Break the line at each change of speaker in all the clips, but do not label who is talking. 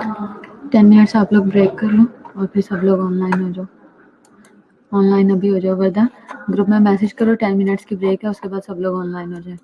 10 minutes आप लोग break कर लो और फिर सब लोग ऑनलाइन हो जाओ। ऑनलाइन अभी हो जाओ वरदा, ग्रुप में मैसेज करो 10 मिनट्स की ब्रेक है, उसके बाद सब लोग ऑनलाइन हो जाए।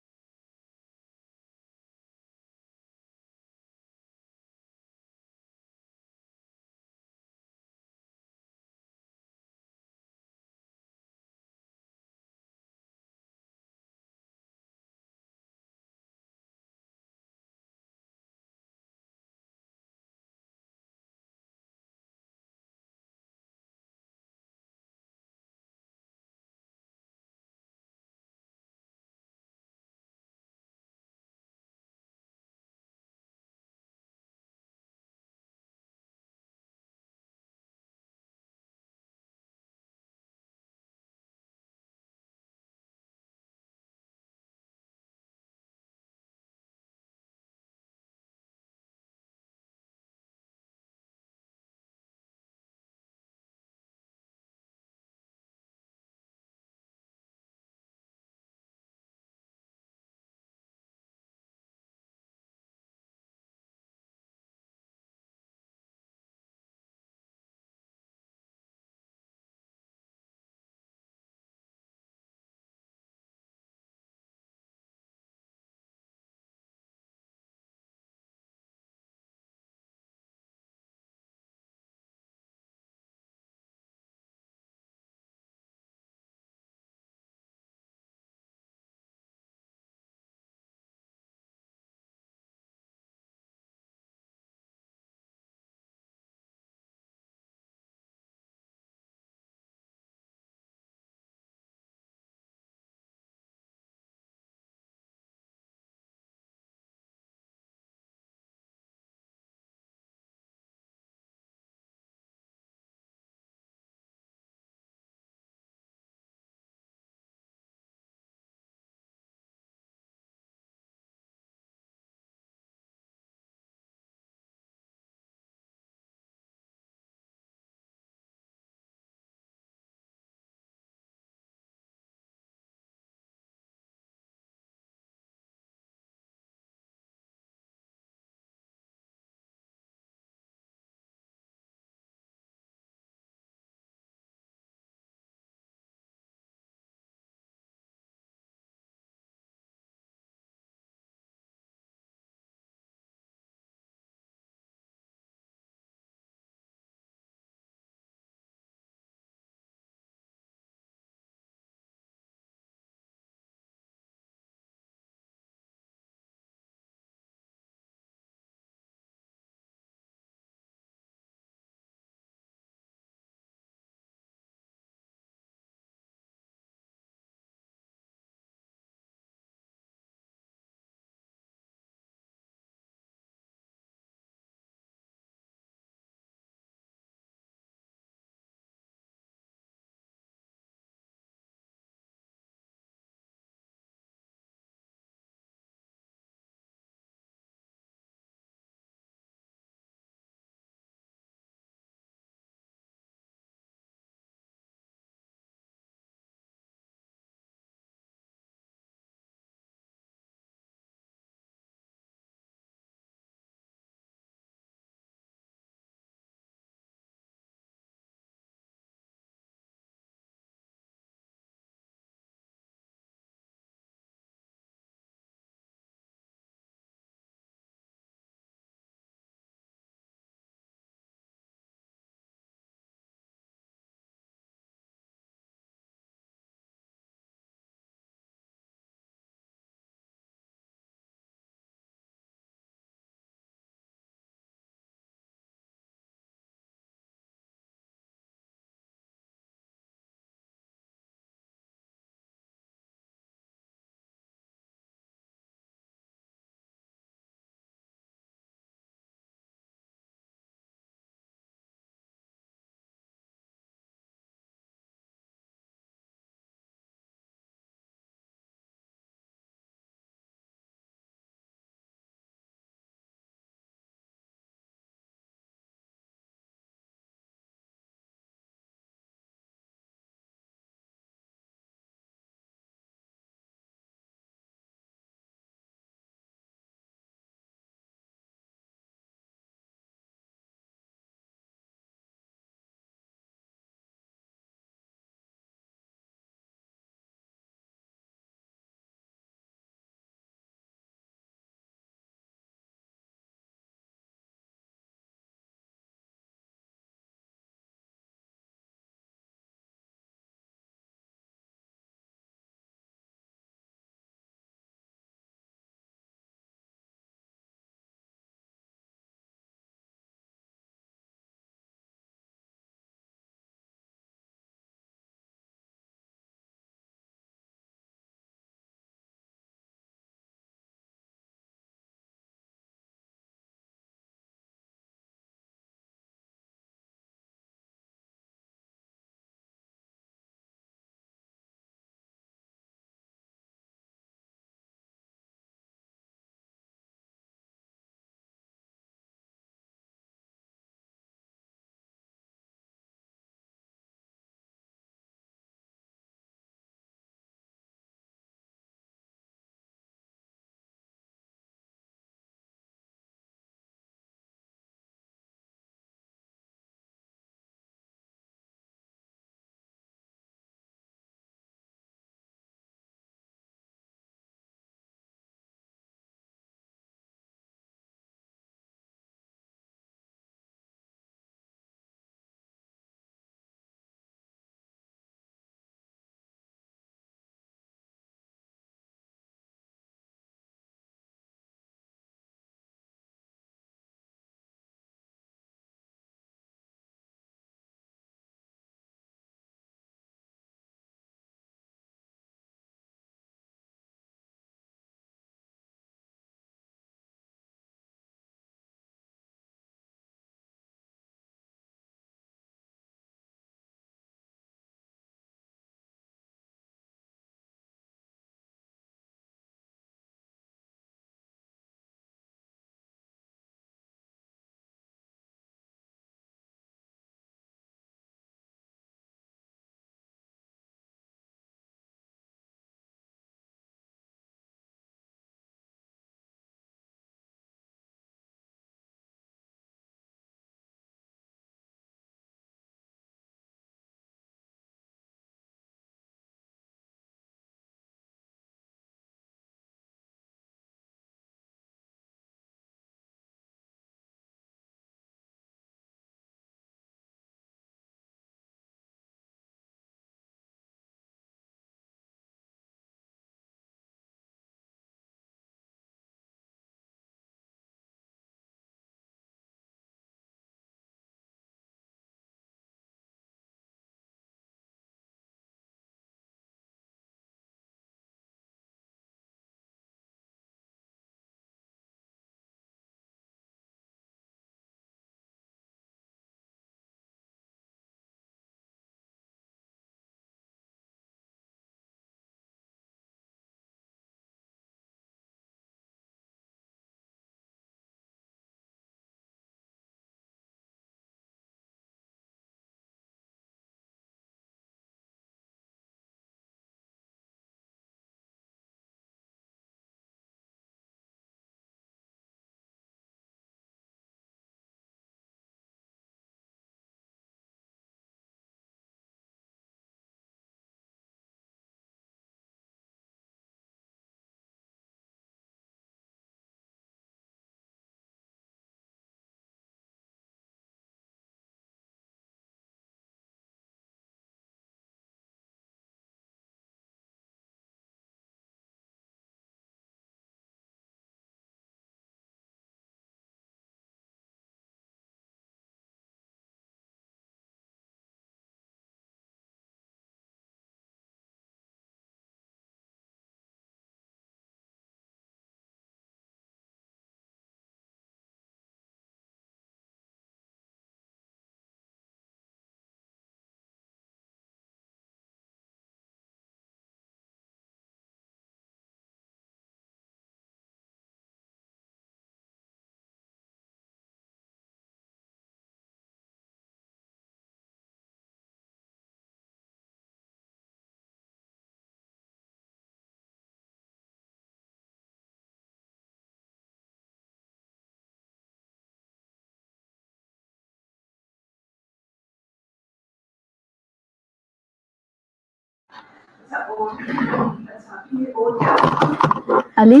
Ali,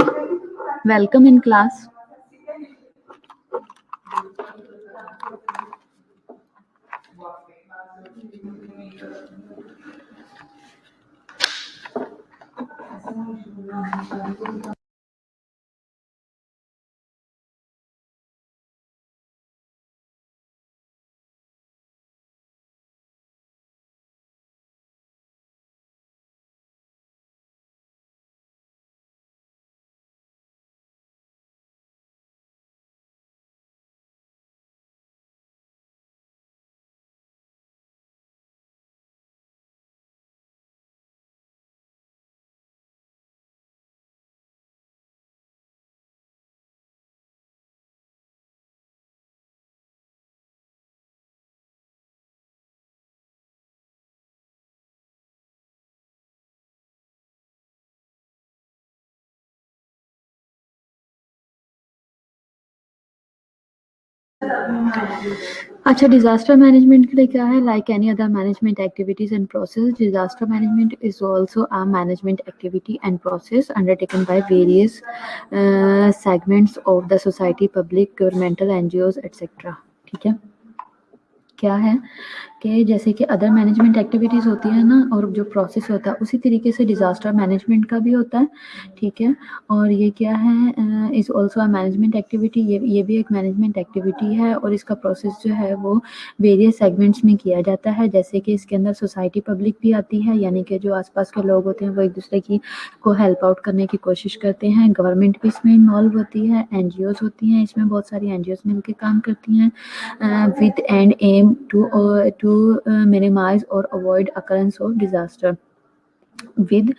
welcome in class. अच्छा, डिजास्टर मैनेजमेंट के लिए क्या है? Like any other management activities and process, disaster management is also a management activity and process undertaken by various segments of the society, public, governmental, NGOs etcetera. ठीक है, क्या है कि जैसे कि अदर मैनेजमेंट एक्टिविटीज़ होती है ना, और जो प्रोसेस होता है उसी तरीके से डिज़ास्टर मैनेजमेंट का भी होता है। ठीक है, और ये क्या है, is also a management activity, ये भी एक मैनेजमेंट एक्टिविटी है, और इसका प्रोसेस जो है वो वेरियस सेगमेंट्स में किया जाता है। जैसे कि इसके अंदर सोसाइटी पब्लिक भी आती है, यानी कि जो आसपास के लोग होते हैं वो एक दूसरे की को हेल्प आउट करने की कोशिश करते हैं। गवर्नमेंट भी इसमें इन्वॉल्व होती है, एनजीओज होती हैं, इसमें बहुत सारी एनजीओज मिलकर काम करती हैं with and aim to minimize or avoid occurrence of disaster with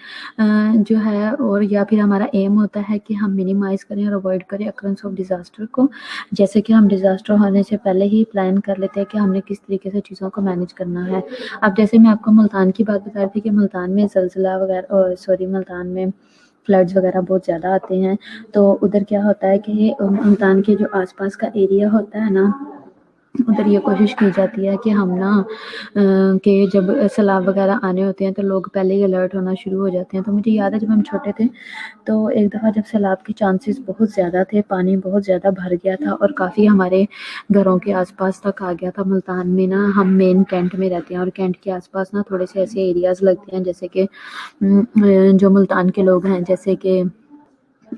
जो है, और या फिर हमारा एम होता है कि हम मिनिमाइज करें और अवॉइड करें अक्रंस ऑफ डिज़ास्टर को। जैसे कि हम डिज़ास्टर होने से पहले ही प्लान कर लेते हैं कि हमने किस तरीके से चीज़ों को मैनेज करना है। अब जैसे मैं आपको मुल्तान की बात बता रही थी कि मुल्तान में ज़लज़ला वगैरह, सॉरी, मुल्तान में फ्लड्स वगैरह बहुत ज़्यादा आते हैं। तो उधर क्या होता है कि मुल्तान के जो आसपास का एरिया होता है ना, उधर ये कोशिश की जाती है कि हम ना कि जब सैलाब वगैरह आने होते हैं तो लोग पहले ही अलर्ट होना शुरू हो जाते हैं। तो मुझे याद है जब हम छोटे थे तो एक दफ़ा जब सैलाब के चांसेस बहुत ज़्यादा थे, पानी बहुत ज़्यादा भर गया था और काफ़ी हमारे घरों के आसपास तक आ गया था। मुल्तान में ना हम मेन कैंट में रहते हैं, और कैंट के आसपास ना थोड़े से ऐसे एरियाज़ लगते हैं जैसे कि जो मुल्तान के लोग हैं, जैसे कि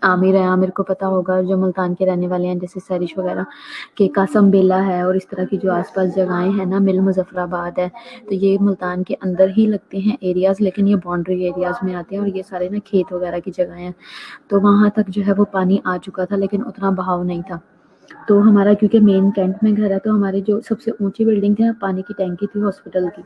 आमिर है, आमिर को पता होगा, जो मुल्तान के रहने वाले हैं, जैसे सरिश वगैरह के कासम बेला है, और इस तरह की जो आसपास जगहें हैं ना, मिल मुजफ्फराबाद है, तो ये मुल्तान के अंदर ही लगते हैं एरियाज़, लेकिन ये बाउंड्री एरियाज़ में आते हैं, और ये सारे ना खेत वगैरह की जगह हैं। तो वहाँ तक जो है वो पानी आ चुका था, लेकिन उतना बहाव नहीं था। तो हमारा क्योंकि मेन कैंट में घर है, तो हमारी जो सबसे ऊंची बिल्डिंग थी, पानी की टैंकी थी हॉस्पिटल की,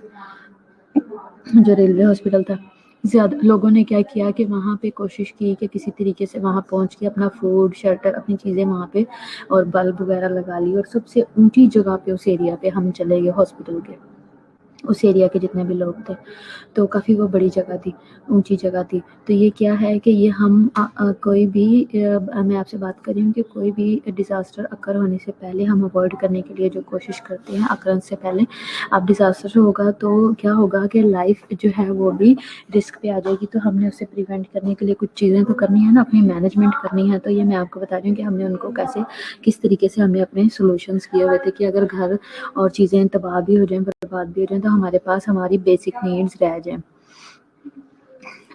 जो रेलवे हॉस्पिटल था। ज़्यादा लोगों ने क्या किया कि वहाँ पे कोशिश की कि किसी तरीके से वहाँ पहुँच के अपना फूड, शेल्टर, अपनी चीज़ें वहाँ पे और बल्ब वगैरह लगा ली, और सबसे ऊंची जगह पे उस एरिया पे हम चले गए हॉस्पिटल के, उस एरिया के जितने भी लोग थे। तो काफ़ी वो बड़ी जगह थी, ऊंची जगह थी। तो ये क्या है कि ये हम कोई भी मैं आपसे बात कर रही हूँ कि कोई भी डिज़ास्टर अकर होने से पहले हम अवॉइड करने के लिए जो कोशिश करते हैं अकरंस से पहले। अब डिज़ास्टर होगा तो क्या होगा कि लाइफ जो है वो भी रिस्क पे आ जाएगी, तो हमने उसे प्रिवेंट करने के लिए कुछ चीज़ें तो करनी है ना, अपनी मैनेजमेंट करनी है। तो ये मैं आपको बता रही हूँ कि हमने उनको कैसे, किस तरीके से हमने अपने सोल्यूशंस किए हुए थे कि अगर घर और चीज़ें तबाह भी हो जाएं, बर्बाद भी हो जाएं, तो हमारे पास हमारी बेसिक नीड्स रह जाएं।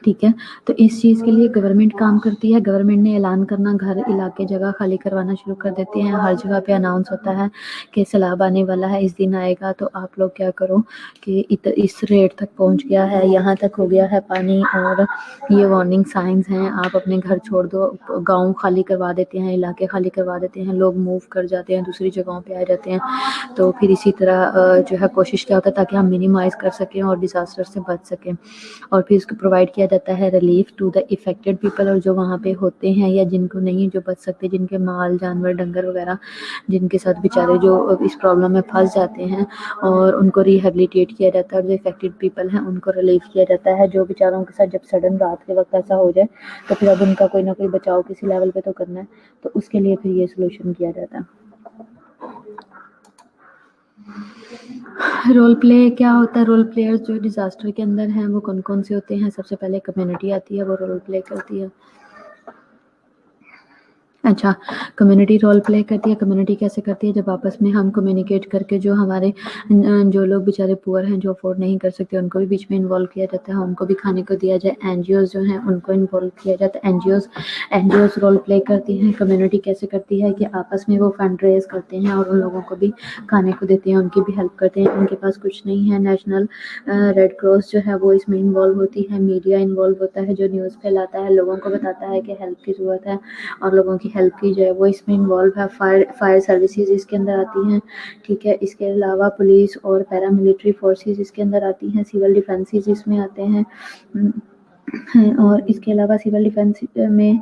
ठीक है, तो इस चीज़ के लिए गवर्नमेंट काम करती है। गवर्नमेंट ने ऐलान करना, घर, इलाके, जगह खाली करवाना शुरू कर देते हैं। हर जगह पे अनाउंस होता है कि सैलाब आने वाला है, इस दिन आएगा, तो आप लोग क्या करो कि इस रेट तक पहुंच गया है, यहाँ तक हो गया है पानी, और ये वार्निंग साइंस हैं, आप अपने घर छोड़ दो। गाँव खाली करवा देते हैं, इलाके खाली करवा देते हैं, लोग मूव कर जाते हैं, दूसरी जगहों पे आ जाते हैं। तो फिर इसी तरह जो है कोशिश क्या होता है ताकि हम मिनिमाइज़ कर सकें और डिज़ास्टर से बच सकें। और फिर इसको प्रोवाइड किया जाता है relief to the affected people, और जो वहाँ पे होते हैं या जिनको नहीं, जो बच सकते, जिनके माल जानवर डंगर वगैरह, जिनके साथ बेचारे जो इस प्रॉब्लम में फंस जाते हैं, और उनको रिहेबिलिटेट किया जाता है, और जो इफ़ेक्टेड पीपल हैं उनको रिलीफ किया जाता है। जो बेचारों के साथ जब सडन रात के वक्त ऐसा हो जाए तो फिर अब उनका कोई ना कोई बचाव किसी लेवल पे तो करना है, तो उसके लिए फिर ये सोल्यूशन किया जाता है। رول پلے کیا ہوتا ہے؟ رول پلیئرز جو ڈیزاسٹر کے اندر ہیں وہ کون کون سے ہوتے ہیں؟ سب سے پہلے کمیونٹی آتی ہے، وہ رول پلے کرتی ہے. اچھا، کمیونٹی رول پلے کرتی ہے. کمیونٹی کیسے کرتی ہے؟ جب آپس میں ہم کمیونیکیٹ کر کے جو ہمارے جو لوگ بیچارے پور ہیں، جو افورڈ نہیں کر سکتے، ان کو بھی بیچ میں انوالو کیا جاتا ہے، ان کو بھی کھانے کو دیا جائے. این جی اوز جو ہیں ان کو انوالو کیا جاتا ہے. N G Os role play کرتی ہیں. کمیونٹی کیسے کرتی ہے کہ آپس میں وہ فنڈ ریز کرتے ہیں اور ان لوگوں کو بھی کھانے کو دیتے ہیں، ان کی بھی ہیلپ کرتے ہیں. ان کے پاس کچھ نہیں ہے، نیشنل ریڈ کراس جو ہے وہ اس میں انوالو ہوتی ہے. میڈیا انوالو ہوتا ہے جو نیوز پھیلاتا ہے، لوگوں کو بتاتا ہے کہ ہیلپ کی ضرورت ہے اور لوگوں کی ہیلپ کی جائے، وہ اس میں انوالو ہے. فائر سروسز اس کے اندر آتی ہیں، ٹھیک ہے. اس کے علاوہ پولیس اور پیراملٹری فورسز اس کے اندر آتی ہیں. سول ڈیفینسز اس میں آتے ہیں. اور اس کے علاوہ سول ڈیفینس میں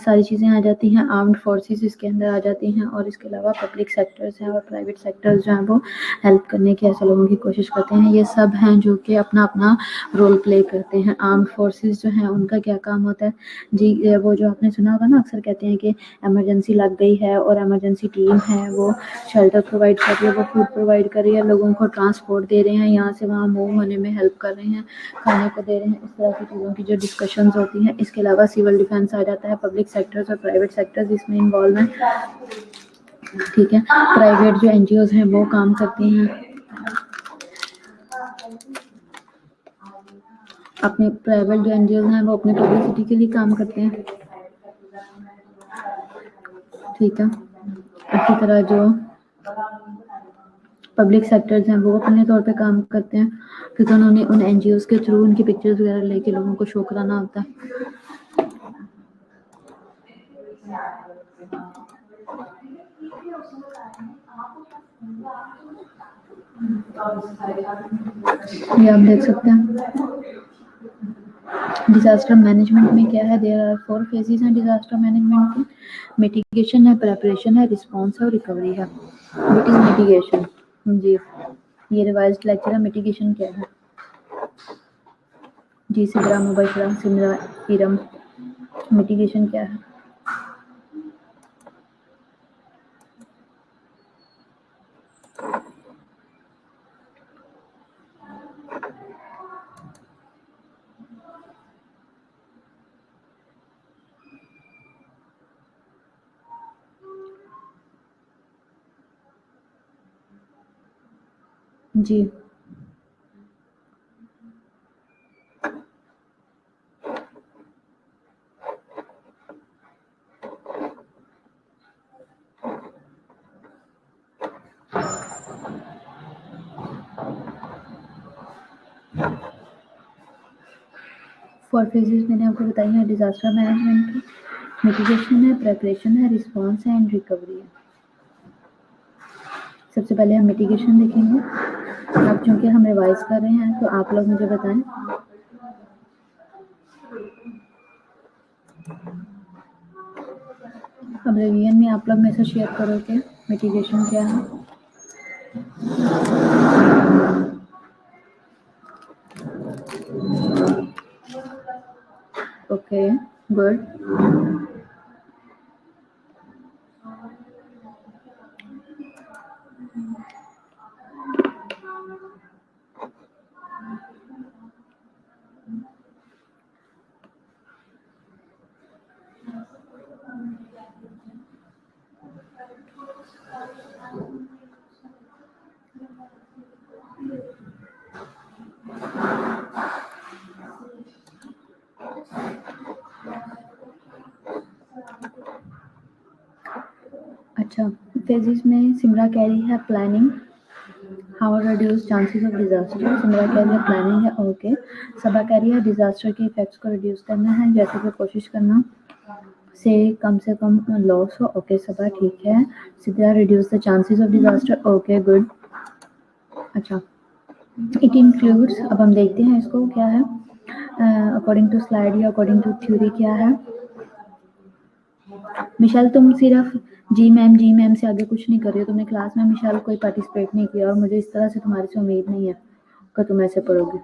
ساری چیزیں آ جاتی ہیں. آرمڈ فورسز اس کے اندر آ جاتی ہیں. اور اس کے علاوہ پبلک سیکٹرز ہیں اور پرائیویٹ سیکٹرز جو ہیں وہ ہیلپ کرنے کی ایسے لوگوں کی کوشش کرتے ہیں. یہ سب ہیں جو کہ اپنا اپنا رول پلے کرتے ہیں. آرمڈ فورسز جو ہیں ان کا کیا کام ہوتا ہے جی؟ وہ جو آپ نے سنا ہوگا نا، اکثر کہتے ہیں کہ ایمرجنسی لگ گئی ہے اور ایمرجنسی ٹیم ہے وہ شیلٹر پرووائڈ کر رہی ہے، وہ فوڈ پرووائڈ کر رہی ہے، لوگوں کو ٹرانسپورٹ دے رہے ہیں، یہاں سے وہاں موو ہونے میں ہیلپ کر رہے ہیں، کھانے کو دے رہے ہیں. اس طرح کی چیزوں کی جو ڈسکشنز ہوتی ہیں. اس کے علاوہ سول ڈیفینس آ جاتا ہے. پبلک سیکٹرز اور پرائیویٹ سیکٹرز اس میں انوالو ہیں، ٹھیک ہے. پرائیویٹ جو این جی اوز ہیں وہ کام کرتی ہیں اپنے پرائیویٹ جو این جی اوز ہیں وہ اپنے پبلسٹی کے لیے کام کرتے ہیں، ٹھیک ہے. اسی طرح جو پبلک سیکٹرز ہیں وہ اپنے طور پہ کام کرتے ہیں کیونکہ انہوں نے ان این جی اوز کے تھرو ان کی پکچرز وغیرہ لے کے لوگوں کو شو کرانا ہوتا ہے. یہ آپ دیکھ سکتے ہیں. ڈیزاسٹر مینجمنٹ میں کیا ہے؟ دیر آر 4 phases ہیں ڈیزاسٹر مینجمنٹ کی. میٹیگیشن ہے، پریپریشن ہے، رسپانس ہے اور ریکوری ہے. What is mitigation? جی یہ ریوائزڈ لیکچر ہے. میٹیگیشن کیا ہے؟ جی سدرا مبشرہ سمرا ارم، میٹیگیشن کیا ہے؟ جی فور فیزز میں نے آپ کو بتائی ہیں ڈیزاسٹر مینجمنٹ کی. میٹیگیشن ہے، پریپریشن ہے، رسپانس ہے اینڈ ریکوری ہے. سب سے پہلے ہم میٹیگیشن دیکھیں گے. اب چونکہ ہم ریوائز کر رہے ہیں تو آپ لوگ مجھے بتائیں اب ریویژن میں آپ لوگ میں سے شیئر کرو کہ میٹیگیشن کیا ہے. Okay good. اچھا، فیزز میں سمرا کہہ رہی ہے planning, how reduce chances of disaster. Samra کہہ رہی ہے پلاننگ ہے، اوکے. صبا کہہ رہی ہے ڈیزاسٹر کے ایفیکٹس کو ریڈیوس کرنا ہے، جیسے کہ کوشش کرنا سے کم لاس ہو. اوکے صبا ٹھیک ہے. Sidra reduce the chances of disaster, okay good. اچھا، اٹ انکلوڈس، اب ہم دیکھتے ہیں اس کو کیا ہے اکارڈنگ ٹو سلائڈ یا اکارڈنگ ٹو تھیوری کیا ہے. مشال تم صرف جی میم سے آگے کچھ نہیں کر رہی ہو. تم نے کلاس میں مشال کوئی پارٹیسپیٹ نہیں کیا اور مجھے اس طرح سے تمہارے سے امید نہیں ہے کہ تم ایسے پڑھو گے.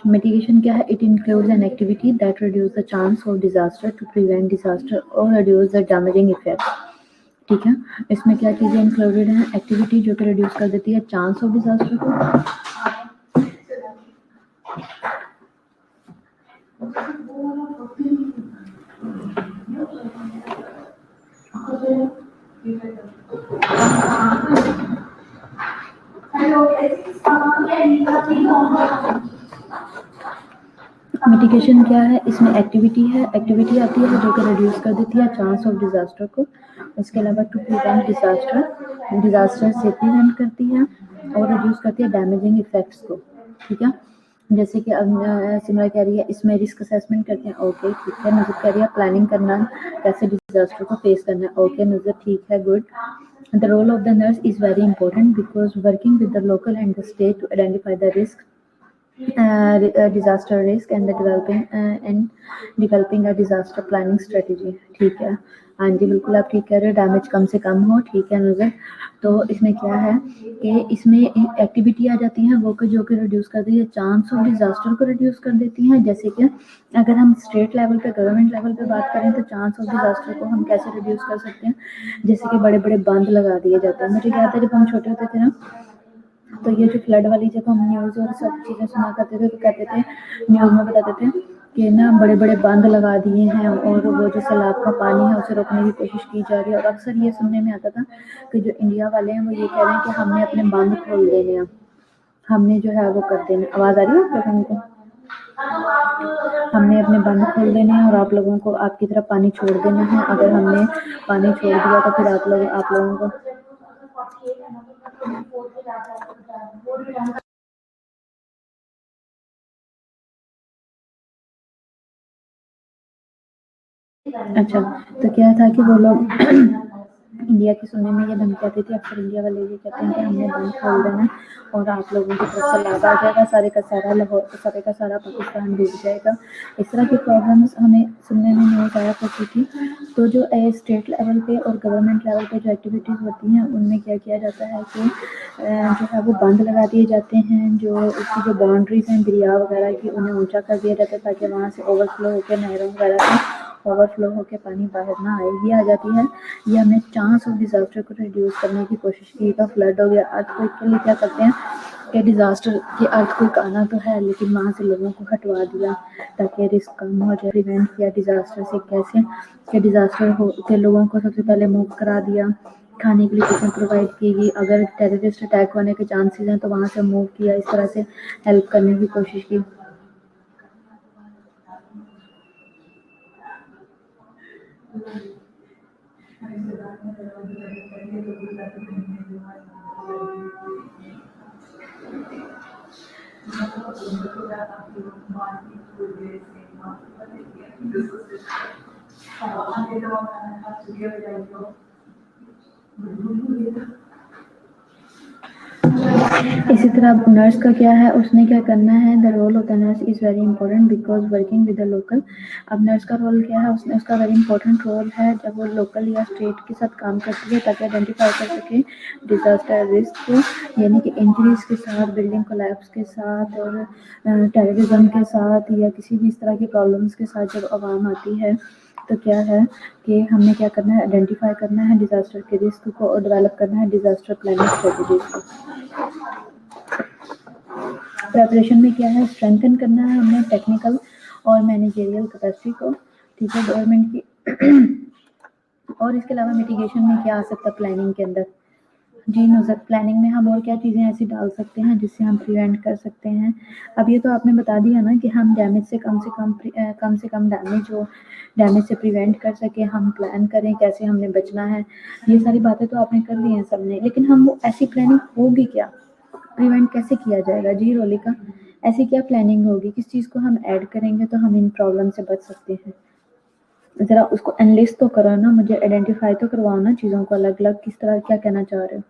میٹیگیشن کیا ہے؟ It includes an activity that reduce the chance of disaster to prevent disaster اور ریڈیوس دا ڈیمیجنگ افیکٹ. ठीक है। इसमें क्या चीज़ें इंक्लूडेड हैं, एक्टिविटी जो कि रिड्यूस कर देती है चांस ऑफ डिजास्टर को। मिटिगेशन क्या है, इसमें एक्टिविटी है, एक्टिविटी आती है जो कि रिड्यूस कर देती है चांस ऑफ डिजास्टर को। इसके अलावा टू प्रिवेंट डिजास्टर, डिजास्टर से प्रिवेंट करती है और रिड्यूस करती है डैमेजिंग इफेक्ट्स को। ठीक है, जैसे कि अब सिमरा कह रही है इसमें रिस्क असेसमेंट करते हैं, ओके ठीक है। नजर कह रही है प्लानिंग करना, कैसे डिजास्टर को फेस करना है, ओके नजर ठीक है, good. The role of the nurse is very important because working with the local and the state to identify the risk, disaster risk and the developing a disaster planning strategy। ठीक है, हाँ जी बिल्कुल आप ठीक कह रहे हो, डैमेज कम से कम हो। ठीक है नजर, तो इसमें क्या है कि इसमें एक्टिविटी आ जाती है वो जो कि रिड्यूस कर देती है चांस ऑफ डिजास्टर को रिड्यूस कर देती है। जैसे कि अगर हम स्टेट लेवल पे, गवर्नमेंट लेवल पे बात करें तो चांस ऑफ डिजास्टर को हम कैसे रिड्यूस कर सकते हैं, जैसे कि बड़े बड़े बांध लगा दिए जाते हैं। मुझे याद है जब हम छोटे होते थे ना, तो ये जो फ्लड वाली जब हम न्यूज़ और सब चीज़ें सुना करते थे तो कहते थे, न्यूज़ में बताते थे कि ना बड़े बड़े बांध लगा दिए हैं और वो जो सैलाब का पानी है उसे रोकने की कोशिश की जा रही है। और अक्सर ये सुनने में आता था कि जो इंडिया वाले हैं वो ये कह रहे हैं कि हमने अपने बांध खोल देने हैं, हमने जो है वो कर देना। आवाज़ आ रही है आप लोगों को? हमने अपने बांध खोल देने हैं और आप लोगों को आपकी तरफ पानी छोड़ देना है। अगर हमने पानी छोड़ दिया तो फिर आप लोगों को अच्छा, तो क्या था कि वो लोग इंडिया की सुनने में ये धमकी आती थी, अक्सर इंडिया वाले ये कहते हैं कि हमने बंद खोल देना और आप लोगों की तरफ से लाभ आ जाएगा, सारे का सारा लाहौर, सारे का सारा पाकिस्तान डूब जाएगा। इस तरह की प्रॉब्लम्स हमें सुनने में न्यूज़ आया करती थी। तो जो स्टेट लेवल पे और गवर्नमेंट लेवल पे जो एक्टिविटीज़ होती हैं उनमें क्या किया जाता है कि जो है वो बंद लगा दिए जाते हैं, जो उसकी जो बाउंड्रीज हैं दरिया वगैरह की उन्हें ऊंचा कर दिया जाता है ताकि वहाँ से ओवरफ्लो होकर नहरों वगैरह से ओवरफ्लो होकर पानी बाहर ना आए। ये आ जाती है, ये हमने चांस ऑफ डिजास्टर को रिड्यूस करने की कोशिश की। तो फ्लड हो गया, अर्थक्वेक के लिए क्या करते हैं कि डिजास्टर के अर्थक्वेक आना तो है लेकिन वहाँ से लोगों को हटवा दिया ताकि रिस्क कम हो जाए। प्रिवेंट किया डिजास्टर से, कैसे कि डिजास्टर हो के लोगों को सबसे पहले मूव करा दिया, खाने के लिए चीज़ें प्रोवाइड की गई, अगर टेररिस्ट अटैक होने के चांसेस हैं तो वहाँ से मूव किया, इस तरह से हेल्प करने की कोशिश की। इसी तरह नर्स का क्या है, उसने क्या करना है, the role of the nurse is very important because working with the local. अब नर्स का रोल क्या है, उसने उसका वेरी इंपॉर्टेंट रोल है जब वो लोकल या स्टेट के साथ काम करती है ताकि आइडेंटिफाई कर सके डिजास्टर रिस्क को, यानी कि इंजरीज के साथ, बिल्डिंग कोलैप्स के साथ और टेररिज्म के साथ या किसी भी इस तरह की प्रॉब्लम्स के साथ जब आवाम आती है तो क्या है कि हमने क्या करना है, आइडेंटिफाई करना है डिजास्टर के रिस्क को और डेवलप करना है डिजास्टर प्लानिंग स्ट्रेटजीज को। प्रेपरेशन में क्या है, स्ट्रेंथन करना है हमने टेक्निकल और मैनेजरियल कैपेसिटी को। ठीक है, गवर्नमेंट की और इसके अलावा मिटिगेशन में क्या आ सकता है प्लानिंग के अंदर? जी नुसरत, प्लानिंग में हम और क्या चीज़ें ऐसी डाल सकते हैं जिससे हम प्रिवेंट कर सकते हैं? अब ये तो आपने बता दिया ना कि हम डैमेज से कम से कम डैमेज हो, डैमेज से प्रिवेंट कर सके, हम प्लान करें कैसे हमने बचना है। ये सारी बातें तो आपने कर ली हैं सबने, लेकिन हम वो ऐसी प्लानिंग होगी क्या, प्रिवेंट कैसे किया जाएगा? जी रोलिका, ऐसी क्या प्लानिंग होगी, किस चीज़ को हम ऐड करेंगे तो हम इन प्रॉब्लम से बच सकते हैं? ज़रा उसको एनालिस्ट तो करो ना, मुझे आइडेंटिफाई तो करवाओ ना चीज़ों को अलग अलग, किस तरह क्या कहना चाह रहे हो?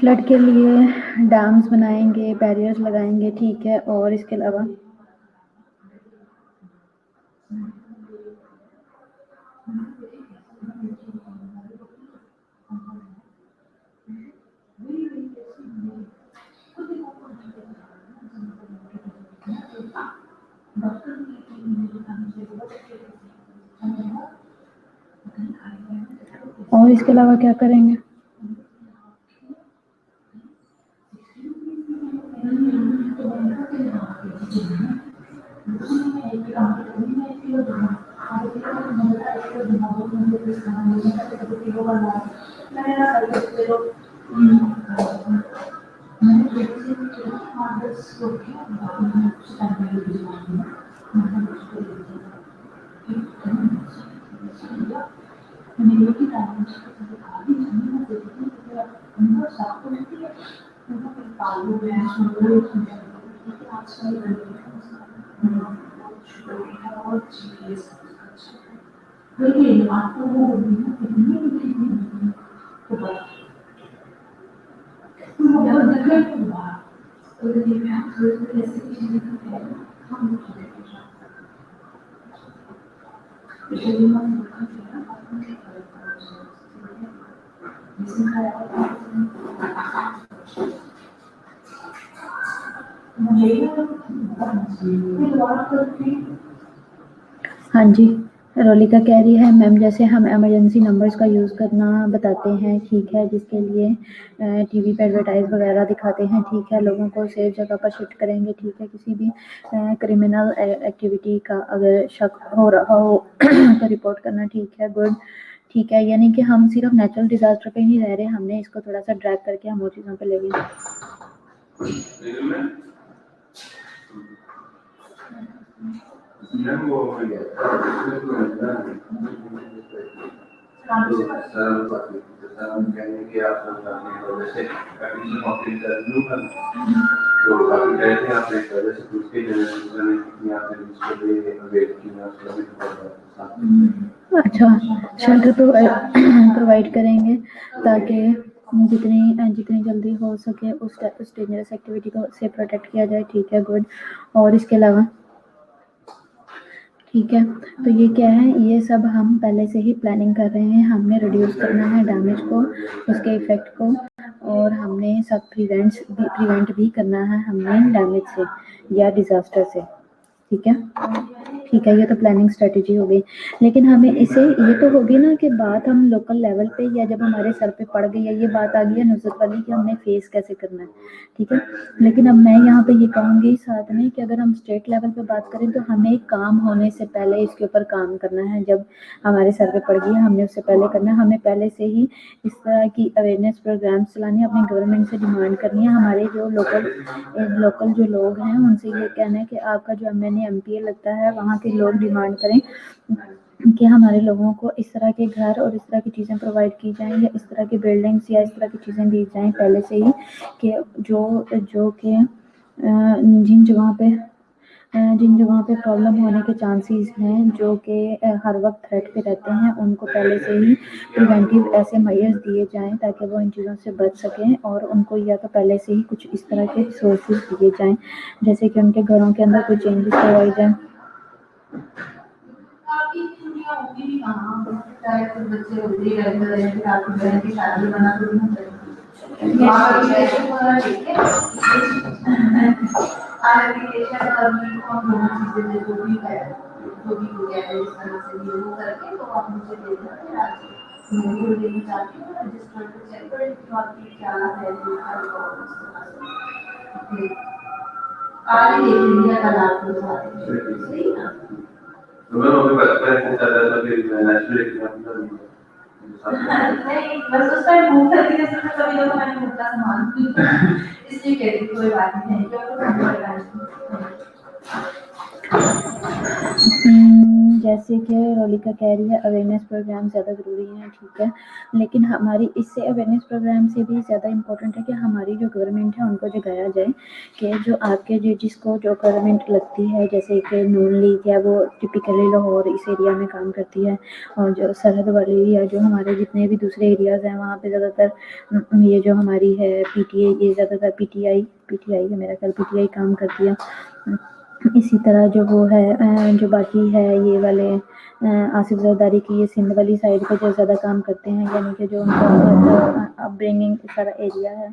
फ्लड के लिए डैम्स बनाएंगे, बैरियर्स लगाएंगे, ठीक है, और इसके अलावा क्या करेंगे? हाँ जी, रोलिका कह रही है मैम जैसे हम इमरजेंसी नंबर्स का यूज़ करना बताते हैं, ठीक है, जिसके लिए टीवी पे एडवर्टाइज वगैरह दिखाते हैं, ठीक है, लोगों को सेफ जगह पर शिफ्ट करेंगे, ठीक है, किसी भी क्रिमिनल एक्टिविटी का अगर शक हो रहा हो तो रिपोर्ट करना, ठीक है, गुड, ठीक है, यानी कि हम सिर्फ नेचुरल डिजास्टर पे नहीं रह रहे, हमने इसको थोड़ा सा ड्रैग करके हम और चीज़ों पे ले गए। अच्छा, शेल्टर प्रोवाइड करेंगे ताकि जितनी जल्दी हो सके उस डेंजरस एक्टिविटी को से प्रोटेक्ट किया जाए, ठीक है, गुड, और इसके अलावा ठीक है, तो ये क्या है, ये सब हम पहले से ही प्लानिंग कर रहे हैं, हमने रिड्यूस करना है डैमेज को, उसके इफेक्ट को, और हमने सब प्रिवेंट भी करना है हमने डैमेज से या डिजास्टर से, ठीक है, ये तो प्लानिंग स्ट्रेटेजी हो गई, लेकिन हमें इसे ये तो होगी ना कि बात हम लोकल लेवल पे या जब हमारे सर पे पड़ गई है ये बात आ गई है नुसरत वाली कि हमने फेस कैसे करना है, ठीक है, लेकिन अब मैं यहाँ पे ये कहूँगी साथ में कि अगर हम स्टेट लेवल पे बात करें तो हमें काम होने से पहले इसके ऊपर काम करना है, जब हमारे सर पे पड़ गई है हमने उससे पहले करना है, हमें पहले से ही इस तरह की अवेयरनेस प्रोग्राम्स चलाने, अपनी गवर्नमेंट से डिमांड करनी है, हमारे जो लोकल जो लोग हैं उनसे ये कहना है कि आपका जो MNA MPA लगता है वहाँ के लोग डिमांड करें कि हमारे लोगों को इस तरह के घर और इस तरह की चीज़ें प्रोवाइड की जाएं या इस तरह की बिल्डिंग्स या इस तरह की चीज़ें दी जाएं पहले से ही कि जो कि जिन जगहों पे प्रॉब्लम होने के चांसेस हैं जो कि हर वक्त थ्रेट पे रहते हैं उनको पहले से ही प्रिवेंटिव ऐसे मेजर्स दिए जाएं ताकि वो इन चीज़ों से बच सकें और उनको या तो पहले से ही कुछ इस तरह के रिसोर्सेज दिए जाएं जैसे कि उनके घरों के अंदर कुछ चेंजेस करवाए जाएं। جیسے کہ رولیکا کہہ رہی ہے اویئرنیس پروگرام زیادہ ضروری ہیں، ٹھیک ہے، لیکن ہماری اس سے اویئرنیس پروگرام سے بھی زیادہ امپورٹنٹ ہے کہ ہماری جو گورنمنٹ ہے ان کو جگایا جائے کہ جو آپ کے جس کو جو گورنمنٹ لگتی ہے، جیسے کہ نون لیگ ہے، وہ ٹپیکلی لاہور اس ایریا میں کام کرتی ہے، اور جو سرحد والے ایریا جو ہمارے جتنے بھی دوسرے ایریاز ہیں وہاں پہ زیادہ تر یہ جو ہماری ہے پی ٹی آئی، یہ زیادہ تر پی ٹی آئی ہے، میرا خیال پی ٹی آئی کام کرتی ہے۔ اسی طرح جو وہ ہے جو باقی ہے یہ والے آصف زرداری کی یہ سندھ والی سائڈ پہ جو زیادہ کام کرتے ہیں، یعنی کہ جو ان کا اپ برنگنگ سارا ایریا ہے،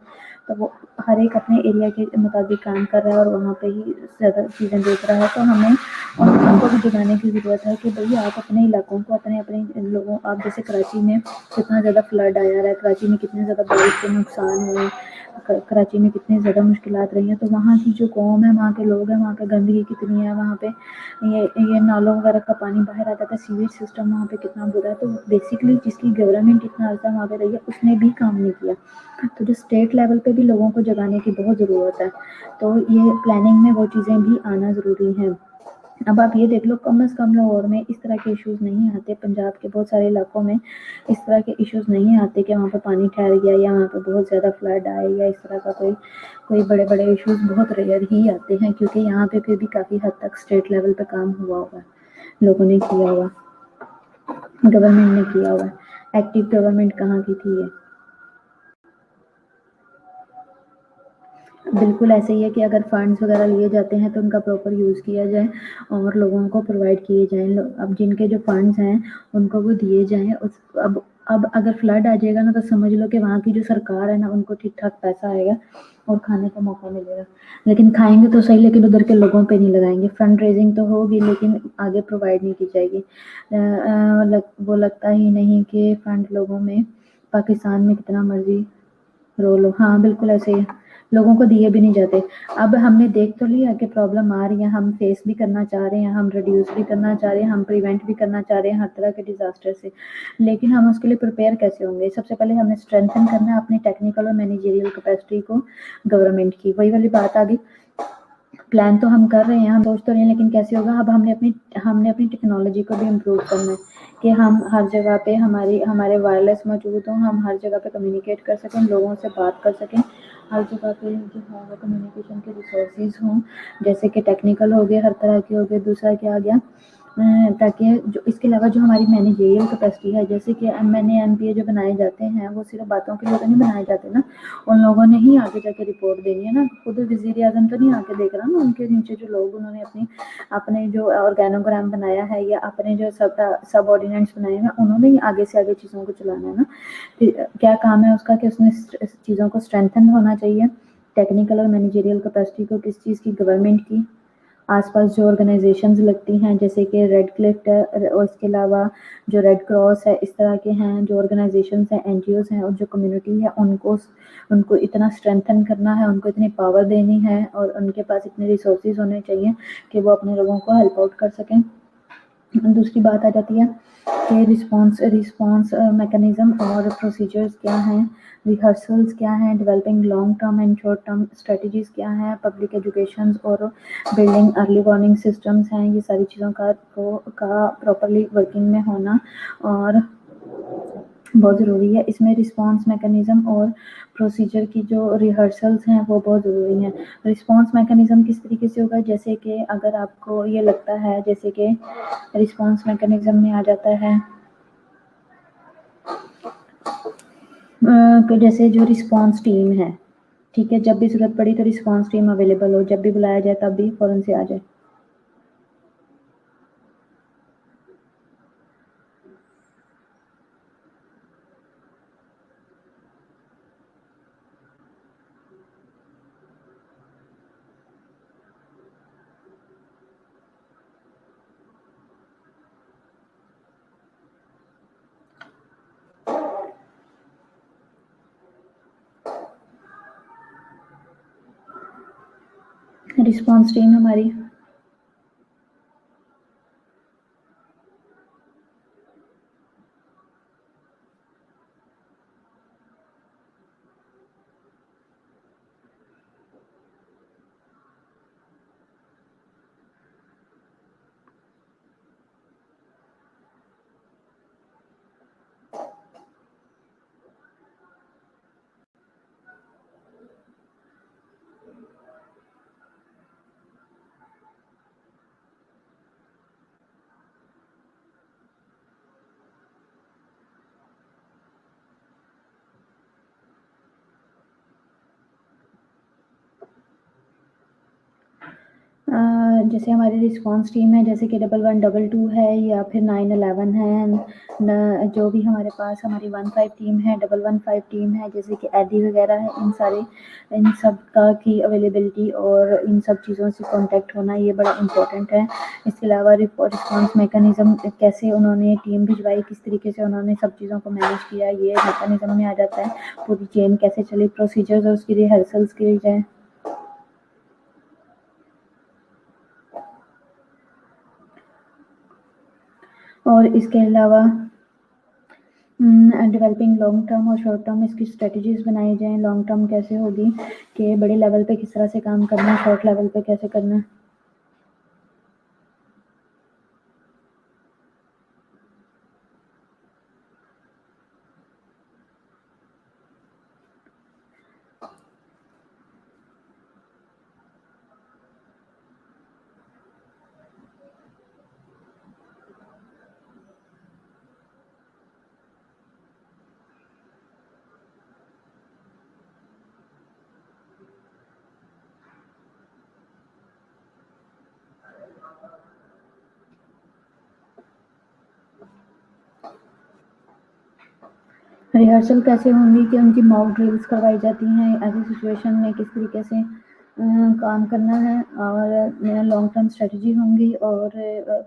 تو وہ ہر ایک اپنے ایریا کے مطابق کام کر رہا ہے اور وہاں پہ ہی زیادہ چیزیں دیکھ رہا ہے، تو ہمیں ان کو بھی جگانے کی ضرورت ہے کہ بھائی آپ اپنے علاقوں کو اپنے لوگوں، آپ جیسے کراچی میں کتنا زیادہ فلڈ آیا ہے، کراچی میں کتنے زیادہ بارش کے نقصان ہوئے، کراچی میں کتنی زیادہ مشکلات رہی ہیں، تو وہاں کی جو قوم ہے، وہاں کے لوگ ہیں، وہاں پہ گندگی کتنی ہے، وہاں پہ یہ نالوں وغیرہ کا پانی باہر آتا تھا، سیویج سسٹم وہاں پہ کتنا برا ہے، تو بیسکلی جس کی گورنمنٹ اتنا عرصہ وہاں پہ رہی ہے اس نے بھی کام نہیں کیا، تو جو اسٹیٹ لیول پہ بھی لوگوں کو جگانے کی بہت ضرورت ہے، تو یہ پلاننگ میں وہ چیزیں بھی آنا ضروری ہیں۔ اب آپ یہ دیکھ لو کم از کم لاہور میں اس طرح کے ایشوز نہیں آتے، پنجاب کے بہت سارے علاقوں میں اس طرح کے ایشوز نہیں آتے کہ وہاں پہ پانی ٹھہر گیا یا وہاں پہ بہت زیادہ فلڈ آئے یا اس طرح کا کوئی بڑے بڑے ایشوز بہت ریئر ہی آتے ہیں، کیونکہ یہاں پہ پھر بھی کافی حد تک اسٹیٹ لیول پہ کام ہوا ہوا ہے، لوگوں نے کیا ہوا، گورنمنٹ نے کیا ہوا ہے، ایکٹیو گورنمنٹ کہاں کی تھی یہ؟ بالکل ایسے ہی ہے کہ اگر فنڈس وغیرہ لیے جاتے ہیں تو ان کا پراپر یوز کیا جائے اور لوگوں کو پرووائڈ کیے جائیں، اب جن کے جو فنڈس ہیں ان کو وہ دیے جائیں، اب اگر فلڈ آ جائے گا نا تو سمجھ لو کہ وہاں کی جو سرکار ہے نا ان کو ٹھیک ٹھاک پیسہ آئے گا اور کھانے کا موقع ملے گا، لیکن کھائیں گے تو صحیح لیکن ادھر کے لوگوں پہ نہیں لگائیں گے، فنڈ ریزنگ تو ہوگی لیکن آگے پرووائڈ نہیں کی جائے گی، وہ لگتا ہی نہیں کہ فنڈ لوگوں میں پاکستان میں کتنا مرضی رول ہو، ہاں بالکل ایسے ہی ہے، لوگوں کو دیے بھی نہیں جاتے۔ اب ہم نے دیکھ تو لیا کہ پرابلم آ رہی ہے، ہم فیس بھی کرنا چاہ رہے ہیں، ہم ریڈیوس بھی کرنا چاہ رہے ہیں، ہم پریونٹ بھی کرنا چاہ رہے ہیں ہر طرح کے ڈیزاسٹر سے، لیکن ہم اس کے لیے پریپیئر کیسے ہوں گے؟ سب سے پہلے ہمیں اسٹرینتھن کرنا ہے اپنی ٹیکنیکل اور مینیجریل کیپیسٹی کو، گورنمنٹ کی، وہی والی بات آ گئی، پلان تو ہم کر رہے ہیں، ہم سوچ تو رہے ہیں لیکن کیسے ہوگا؟ اب ہم نے اپنی ٹیکنالوجی کو بھی امپروو کرنا ہے کہ ہم ہر جگہ پہ ہمارے وائرلیس موجود ہوں، ہم ہر جگہ پہ کمیونیکیٹ کر سکیں، لوگوں سے بات کر سکیں، ہر جگہ پہ جو ہے وہ کمیونیکیشن کے ریسورسز ہوں، جیسے کہ ٹیکنیکل ہو گئے، ہر طرح کے ہو گئے، دوسرا کیا آ گیا تاکہ جو اس کے علاوہ جو ہماری مینیجریل کیپیسٹی ہے، جیسے کہ ایم پی اے جو بنائے جاتے ہیں وہ صرف باتوں کے لیے تو نہیں بنائے جاتے نا، ان لوگوں نے ہی آگے جا کے رپورٹ دینی ہے نا، خود وزیر اعظم تو نہیں آ کے دیکھ رہا نا، ان کے نیچے جو لوگ انہوں نے اپنے جو آرگینوگرام بنایا ہے یا اپنے جو سب آرڈیننس بنائے ہیں انہوں نے ہی آگے سے آگے چیزوں کو چلانا ہے نا، پھر کیا کام ہے اس کا کہ اس میں چیزوں کو اسٹرینتھن ہونا چاہیے، ٹیکنیکل اور مینیجریل کیپیسٹی کو کس چیز کی؟ گورنمنٹ کی، آس پاس جو آرگنائزیشنز لگتی ہیں جیسے کہ ریڈ کلفٹ ہے اور اس کے علاوہ جو ریڈ کراس ہے، اس طرح کے ہیں جو آرگنائزیشنز ہیں، این جی اوز ہیں، اور جو کمیونٹی ہے ان کو اتنا اسٹرینتھن کرنا ہے، ان کو اتنی پاور دینی ہے اور ان کے پاس اتنے ریسورسز ہونے چاہیے کہ وہ اپنے لوگوں کو ہیلپ آؤٹ کر سکیں۔ دوسری بات آ جاتی ہے کہ رسپانس میکانزم اور پروسیجرز کیا ہیں، ریہرسلز کیا ہیں، developing long term and short term strategies کیا ہیں، پبلک ایجوکیشن اور بلڈنگ ارلی وارننگ سسٹمز ہیں، یہ ساری چیزوں کا پراپرلی ورکنگ میں ہونا اور بہت ضروری ہے، اس میں رسپانس میکانزم اور پروسیجر کی جو ریہرسلز ہیں وہ بہت ضروری ہیں۔ رسپانس میکانزم کس طریقے سے ہوگا؟ جیسے کہ اگر آپ کو یہ لگتا ہے جیسے کہ رسپانس میکانزم میں آ جاتا ہے کہ جیسے جو رسپانس ٹیم ہے، ٹھیک ہے، جب بھی ضرورت پڑی تو رسپانس ٹیم اویلیبل ہو، جب بھی بلایا جائے تب بھی فوراً سے آ جائے۔ رسپانس ٹیم ہماری जैसे हमारी रिस्पॉन्स टीम है, जैसे कि 1112 है या फिर 911 है, जो भी हमारे पास हमारी 15 टीम है, 115 टीम है, जैसे कि एडी वगैरह है, इन सब का की अवेलेबिलिटी और इन सब चीज़ों से कांटेक्ट होना ये बड़ा इम्पोर्टेंट है। इसके अलावा रिस्पॉन्स मैकेनिज्म कैसे उन्होंने टीम भिजवाई, किस तरीके से उन्होंने सब चीज़ों को मैनेज किया, ये मैकेनिज्म में आ जाता है। पूरी चेन कैसे चली, प्रोसीजर्स और उसकी रिहर्सल्स की जाए। और इसके अलावा डेवलपिंग लॉन्ग टर्म और शॉर्ट टर्म इसकी स्ट्रेटजीज बनाई जाएँ। लॉन्ग टर्म कैसे होगी कि बड़े लेवल पे किस तरह से काम करना है, शॉर्ट लेवल पे कैसे करना है। रिहर्सल कैसे होंगी कि उनकी मॉक ड्रिल्स करवाई जाती हैं, ऐसी सिचुएशन में किस तरीके से काम करना है, और लॉन्ग टर्म स्ट्रेटजी होंगी, और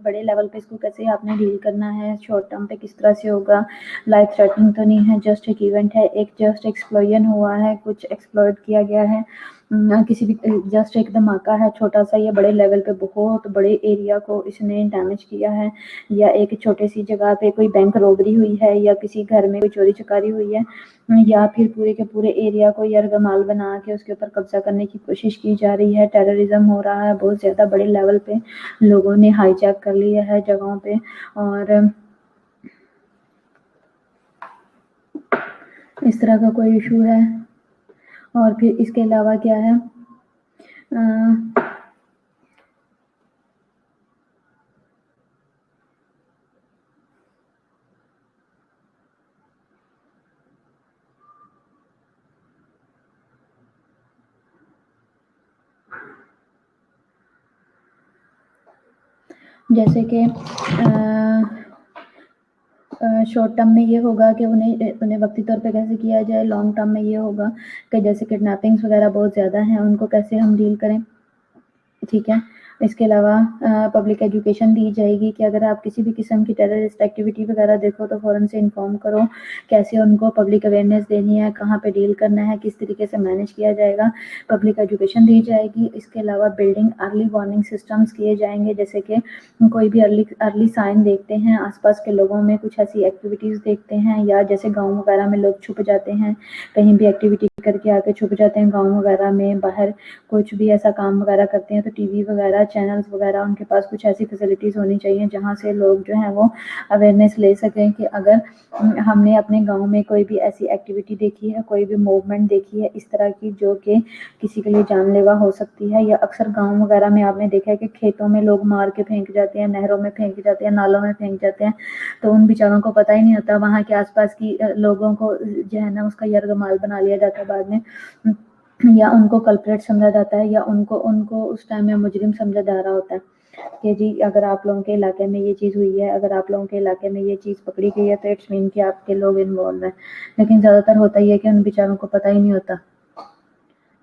बड़े लेवल पे इसको कैसे आपने डील करना है, शॉर्ट टर्म पे किस तरह से होगा। लाइफ थ्रेटनिंग तो नहीं है, जस्ट एक इवेंट है, एक जस्ट एक्सप्लोजन हुआ है, कुछ एक्सप्लॉइट किया गया है, किसी भी जस्ट एक धमाका है छोटा सा, या बड़े लेवल पे बहुत बड़े एरिया को इसने डैमेज किया है, या एक छोटे सी जगह पे कोई बैंक रॉबरी हुई है, या किसी घर में कोई चोरी चकारी हुई है, या फिर पूरे के पूरे एरिया को यरगमाल बना के उसके ऊपर कब्जा करने की कोशिश की जा रही है। टेररिज्म हो रहा है बहुत ज़्यादा बड़े लेवल पे, लोगों ने हाईजैक कर लिया है जगहों पे, और इस तरह का कोई इशू है। और फिर इसके अलावा क्या है, जैसे कि शॉर्ट टर्म में ये होगा कि उन्हें वक्ती तौर पे कैसे किया जाए। लॉन्ग टर्म में ये होगा कि जैसे किडनैपिंग्स वगैरह बहुत ज़्यादा हैं, उनको कैसे हम डील करें, ठीक है। इसके अलावा पब्लिक एजुकेशन दी जाएगी कि अगर आप किसी भी किस्म की टेररिस्ट एक्टिविटी वगैरह देखो तो फ़ौरन से इन्फॉर्म करो, कैसे उनको पब्लिक अवेयरनेस देनी है, कहाँ पे डील करना है, किस तरीके से मैनेज किया जाएगा, पब्लिक एजुकेशन दी जाएगी। इसके अलावा बिल्डिंग अर्ली वार्निंग सिस्टम्स किए जाएंगे, जैसे कि कोई भी अर्ली साइन देखते हैं, आसपास के लोगों में कुछ ऐसी एक्टिविटीज़ देखते हैं, या जैसे गाँव वगैरह में लोग छुप जाते हैं, कहीं भी एक्टिविटी करके आके छुप जाते हैं गाँव वगैरह में, बाहर कुछ भी ऐसा काम वगैरह करते हैं, तो टीवी वगैरह चैनल्स वगैरह उनके पास कुछ ऐसी फैसिलिटीज़ होनी चाहिए जहाँ से लोग जो हैं वो अवेयरनेस ले सकें कि अगर हमने अपने गांव में कोई भी ऐसी एक्टिविटी देखी है, कोई भी मूवमेंट देखी है इस तरह की जो कि किसी के लिए जानलेवा हो सकती है। या अक्सर गांव वगैरह में आपने देखा है कि खेतों में लोग मार के फेंक जाते हैं, नहरों में फेंक जाते हैं, नालों में फेंक जाते हैं, तो उन बेचारों को पता ही नहीं होता, वहाँ के आसपास की लोगों को जो है ना उसका यरगमाल बना लिया जाता है बाद में, या उनको कल्प्रेट समझा जाता है, या उनको उस टाइम में मुजरिम समझा जा रहा होता है कि जी अगर आप लोगों के इलाके में ये चीज़ हुई है, अगर आप लोगों के इलाके में ये चीज़ पकड़ी गई है तो इट्स मीन कि आपके लोग इन्वॉल्व हैं। लेकिन ज़्यादातर होता ही है कि उन बेचारों को पता ही नहीं होता,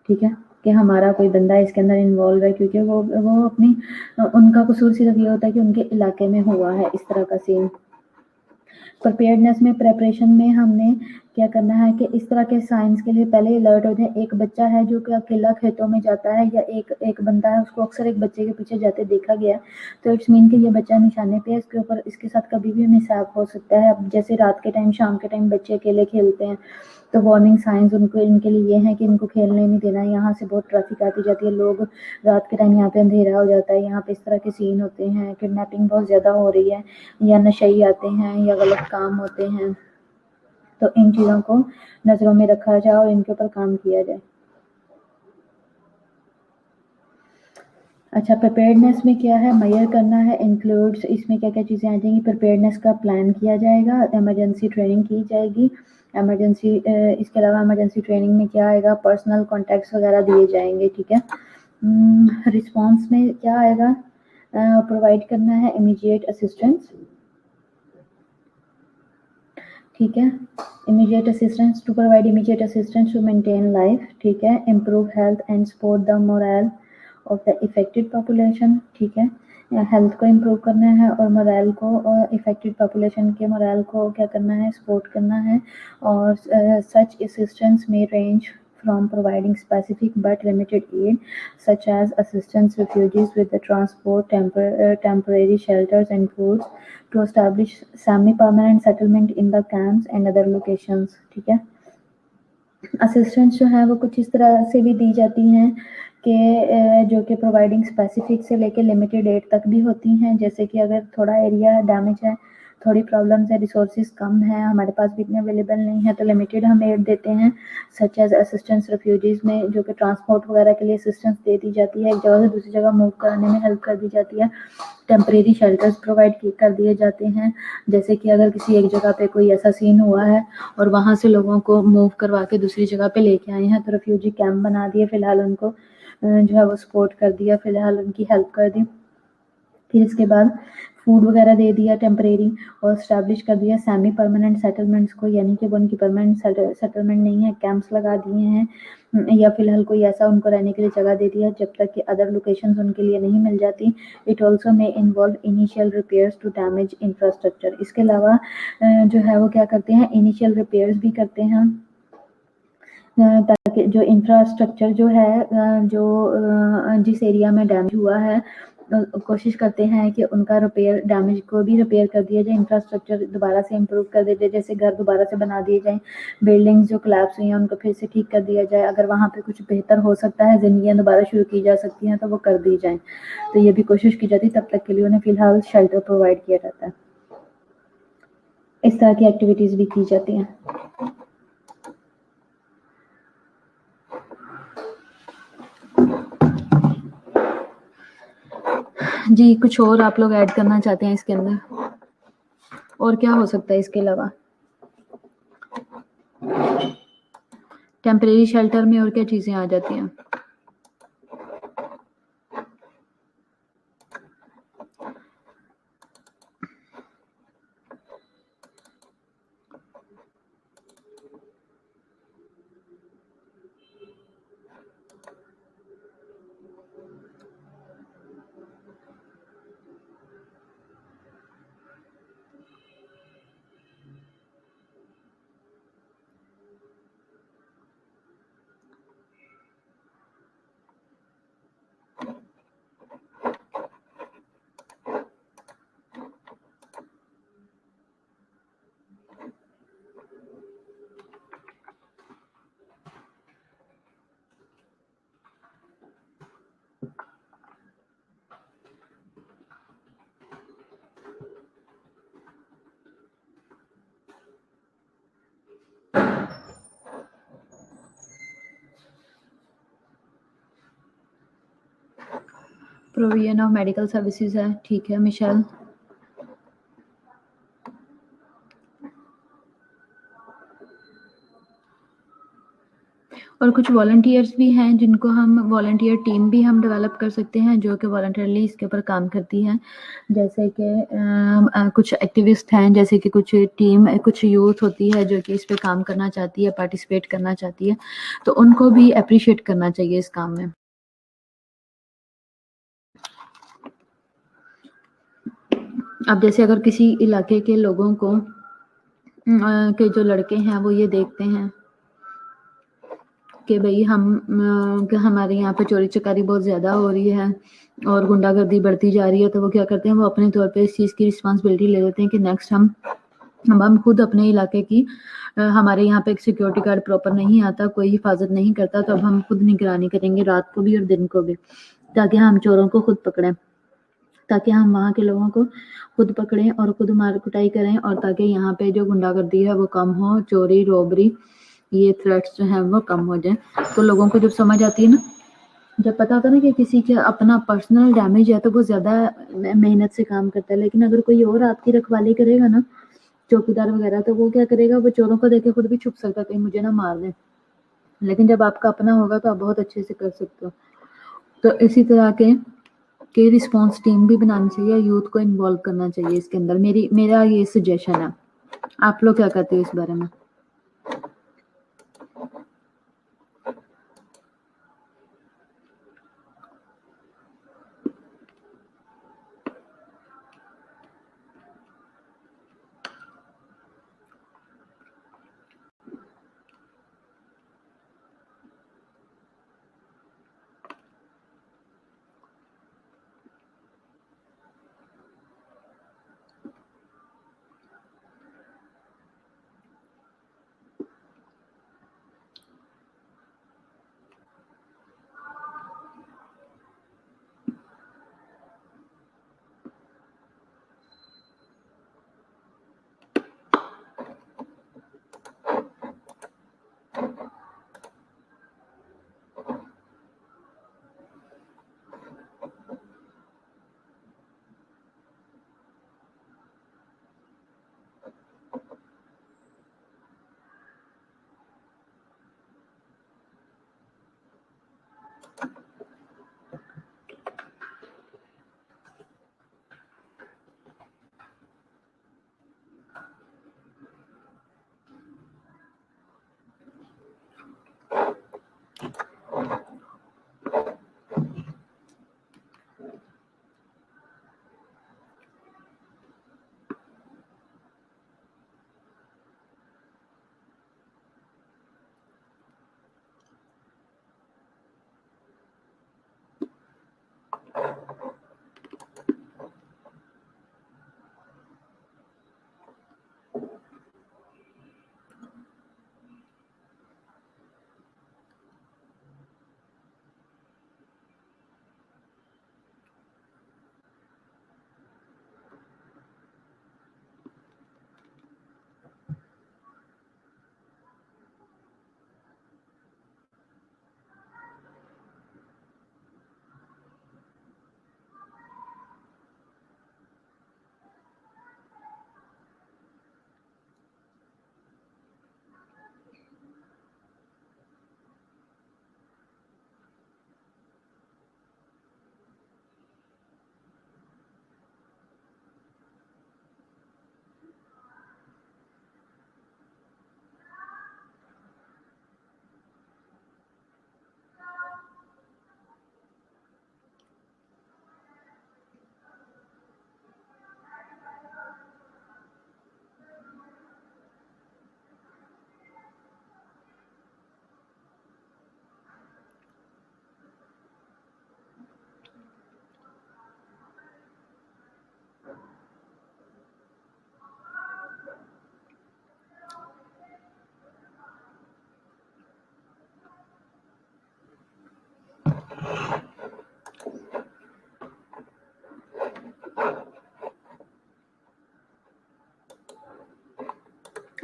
ठीक है, कि हमारा कोई बंदा इसके अंदर इन्वॉल्व है, क्योंकि वो अपनी उनका कसूर सिर्फ ये होता है कि उनके इलाके में हुआ है इस तरह का सीन। प्रिपेयर्डनेस में प्रेपरेशन में हमने क्या करना है कि इस तरह के साइंस के लिए पहले अलर्ट हो जाए। एक बच्चा है जो कि अकेला खेतों में जाता है, या एक बंदा है, उसको अक्सर एक बच्चे के पीछे जाते देखा गया, तो इट्स मीन कि ये बच्चा निशाने पे है, इसके ऊपर इसके साथ कभी भी मिसहैप हो सकता है। अब जैसे रात के टाइम, शाम के टाइम बच्चे अकेले खेलते हैं, तो वार्निंग साइंस उनको इनके लिए ये है कि इनको खेलने नहीं देना। यहाँ से बहुत ट्रैफिक आती जाती है, लोग रात के टाइम यहाँ पे अंधेरा हो जाता है, यहाँ पे इस तरह के सीन होते हैं, किडनैपिंग बहुत ज़्यादा हो रही है, या नशई आते हैं, या गलत काम होते हैं, तो इन चीज़ों को नज़रों में रखा जाए और इनके ऊपर काम किया जाए। अच्छा, प्रिपेयर्डनेस में क्या है, मेजर करना है, इंक्लूड्स इसमें क्या क्या चीज़ें आ जाएंगी। प्रिपेयर्डनेस का प्लान किया जाएगा, इमरजेंसी ट्रेनिंग की जाएगी, इसके अलावा इमरजेंसी ट्रेनिंग में क्या आएगा, पर्सनल कॉन्टैक्ट्स वगैरह दिए जाएंगे, ठीक है। रिस्पॉन्स में क्या आएगा, پرووائڈ کرنا ہے امیجیٹ اسسٹنس، ٹھیک ہے، immediate assistance to provide immediate assistance to maintain life، ٹھیک ہے، improve health and support the morale of the affected population، ٹھیک ہے، ہیلتھ کو امپروو کرنا ہے اور morale کو، affected population کے morale کو کیا کرنا ہے، سپورٹ کرنا ہے، اور such assistance may range from providing specific but limited aid such as assistance refugees with the transport, temporary shelters and food to establish semi-permanent settlement in the camps and other locations، ٹھیک ہے۔ Assistance جو ہے وہ کچھ اس طرح سے بھی دی جاتی ہیں کہ جو کہ پرووائڈنگ اسپیسیفک سے لے کے لمیٹیڈ ایڈ تک بھی ہوتی ہیں، جیسے کہ اگر تھوڑا ایریا ڈیمیج ہے، تھوڑی پرابلمس ہے، ریسورسز کم ہیں، ہمارے پاس بھی اتنے اویلیبل نہیں ہے، تو لمیٹیڈ ہم ایڈ دیتے ہیں، سچ ایز اسسٹنس ریفیوجیز میں جو کہ ٹرانسپورٹ وغیرہ کے لیے اسسٹنس دے دی جاتی ہے، ایک جگہ سے دوسری جگہ موو کرنے میں ہیلپ کر دی جاتی ہے، ٹیمپریری شیلٹرز پرووائڈ کر دیے جاتے ہیں، جیسے کہ اگر کسی ایک جگہ پہ کوئی ایسا سین ہوا ہے اور وہاں سے لوگوں کو موو کروا کے دوسری جگہ پہ لے کے آئے ہیں، تو ریفیوجی کیمپ بنا دیے، فی الحال ان کو جو ہے وہ سپورٹ کر دیا، فی الحال ان کی ہیلپ کر دی، پھر اس کے بعد فوڈ وغیرہ دے دیا ٹیمپریری، اور اسٹیبلش کر دیا سیمی پرماننٹ سیٹلمنٹس کو، یعنی کہ وہ ان کی پرماننٹ سیٹلمنٹ نہیں ہے، کیمپس لگا دیے ہیں، یا فی الحال کوئی ایسا ان کو رہنے کے لیے جگہ دے دیا جب تک کہ ادر لوکیشنز ان کے لیے نہیں مل جاتی۔ اٹ آلسو میں involve initial repairs to damage infrastructure, اس کے علاوہ جو ہے وہ کیا کرتے ہیں، انیشیل ریپیئرس بھی کرتے ہیں، تاکہ جو انفراسٹرکچر جو ہے جو جس ایریا میں ڈیمیج ہوا ہے، کوشش کرتے ہیں کہ ان کا ریپیئر، ڈیمیج کو بھی ریپیئر کر دیا جائے، انفراسٹرکچر دوبارہ سے امپروو کر دیا جائے، جیسے گھر دوبارہ سے بنا دیے جائیں، بلڈنگز جو کلیپس ہوئی ہیں ان کو پھر سے ٹھیک کر دیا جائے، اگر وہاں پہ کچھ بہتر ہو سکتا ہے، زندگیاں دوبارہ شروع کی جا سکتی ہیں تو وہ کر دی جائیں، تو یہ بھی کوشش کی جاتی ہے، تب تک کے لیے انہیں فی الحال شیلٹر پرووائڈ کیا جاتا ہے۔ اس طرح کی ایکٹیویٹیز بھی کی جاتی ہیں۔ جی کچھ اور آپ لوگ ایڈ کرنا چاہتے ہیں اس کے اندر، اور کیا ہو سکتا ہے اس کے علاوہ؟ ٹیمپریری شیلٹر میں اور کیا چیزیں آ جاتی ہیں؟ پروویژن آف میڈیکل سروسز ہے، ٹھیک ہے مشیل۔ اور کچھ والنٹیئرس بھی ہیں جن کو ہم والنٹیئر ٹیم بھی ہم ڈیولپ کر سکتے ہیں، جو کہ والنٹرلی اس کے اوپر کام کرتی ہیں، جیسے کہ کچھ ایکٹیوسٹ ہیں، جیسے کہ کچھ ٹیم، کچھ یوتھ ہوتی ہے جو کہ اس پہ کام کرنا چاہتی ہے، پارٹیسپیٹ کرنا چاہتی ہے، تو ان کو بھی اپریشیٹ کرنا چاہیے اس کام میں۔ اب جیسے اگر کسی علاقے کے لوگوں کو کہ جو لڑکے ہیں وہ یہ دیکھتے ہیں کہ بھئی کہ ہمارے یہاں پہ چوری چکاری بہت زیادہ ہو رہی ہے اور گنڈا گردی بڑھتی جا رہی ہے، تو وہ کیا کرتے ہیں، وہ اپنے طور پہ اس چیز کی رسپانسبلٹی لے لیتے ہیں کہ نیکسٹ ہم خود اپنے علاقے کی، ہمارے یہاں پہ ایک سیکیورٹی گارڈ پراپر نہیں آتا، کوئی حفاظت نہیں کرتا، تو اب ہم خود نگرانی کریں گے رات کو بھی اور دن کو بھی، تاکہ ہم چوروں کو خود پکڑیں، تاکہ ہم وہاں کے لوگوں کو خود پکڑیں اور خود مار کٹائی کریں، اور تاکہ یہاں پہ جو گنڈا گردی ہے وہ کم ہو، چوری روبری یہ تھریٹس جو ہیں وہ کم ہو جائیں۔ تو لوگوں کو جب سمجھ آتی ہے نا، جب پتا ہوتا ہے نا کہ کسی کے اپنا پرسنل ڈیمیج ہے، تو وہ زیادہ محنت سے کام کرتا ہے، لیکن اگر کوئی اور آپ کی رکھوالی کرے گا نا، چوکیدار وغیرہ، تو وہ کیا کرے گا، وہ چوروں کو دیکھ کے خود بھی چھپ سکتا ہے، کہیں مجھے نہ مار دیں، لیکن جب آپ کا اپنا ہوگا تو آپ بہت اچھے سے کر سکتے ہو۔ تو اسی طرح کے کہ رسپانس ٹیم بھی بنانی چاہیے، یوتھ کو انوالو کرنا چاہیے اس کے اندر. میرا یہ سجیشن ہے. آپ لوگ کیا کہتے ہو اس بارے میں؟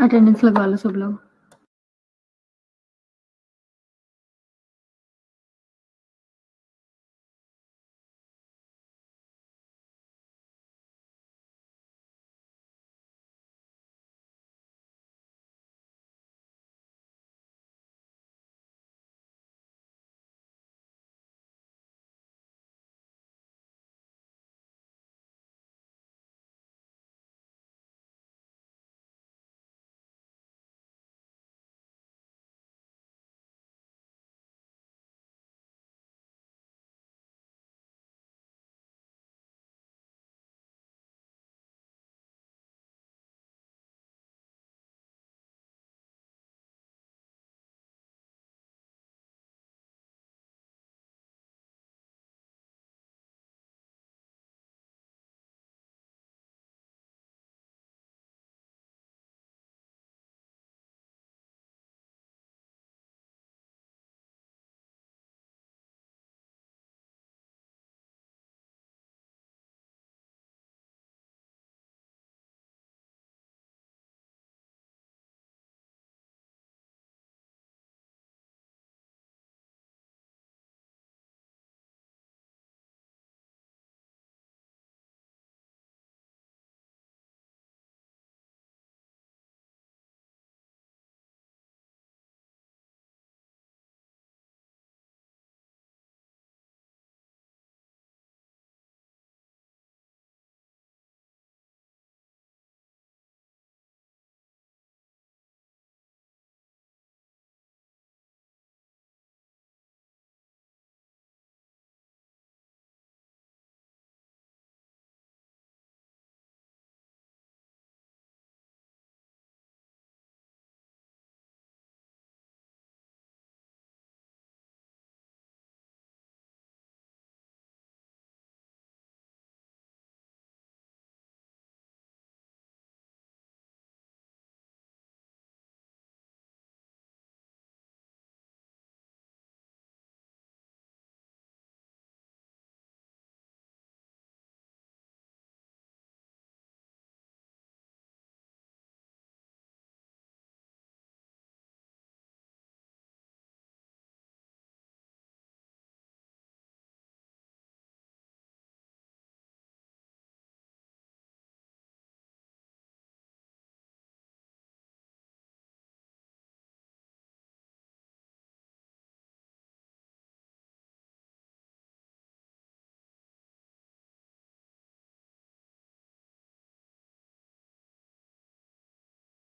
اٹینڈنس لگا لو سب لوگ.